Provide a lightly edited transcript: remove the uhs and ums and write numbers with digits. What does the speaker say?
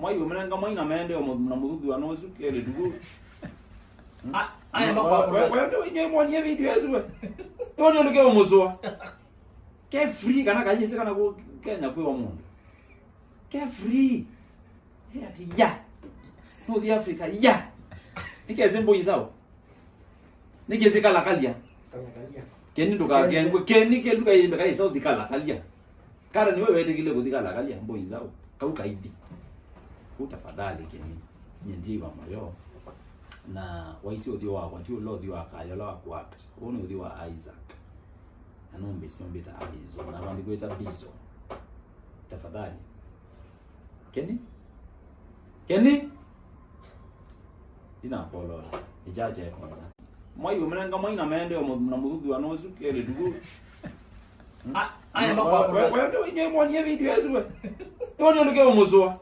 Mwai umenanga mwai na mende na mudhu anosu kele dugu. Aya makwa. Wewe nyenye mwenye video yesu we. Wewe ndio ke muzwa. Ke free kana kanyese kana ku Kenya kwe wa mundu. Ke free. He ati ya. North Africa ya. Nikeze mbo izao. Nikeze kala kalia. Keni nduka keni ke nduka yimbe kai South kala kalia. Kara ni wewe wete kile kuthikala kalia mbo izao. Kauka idi. Utafadhali keni. Nyendiwa mayo. Na waisi uthio wa kwati ulo uthio wa kaya lo akwat. Uno uthio wa Isaac. Anombe simbita aizo na bandi kweta bizo. Tafadhali. Keni? Ina polo. Ijaje kwanza. Mwai umenanga mwai na mende na mudhu anosu kele dugu. Aya makwa. Wewe ndio mwenye video yesu we. Wewe ndio ke muzwa.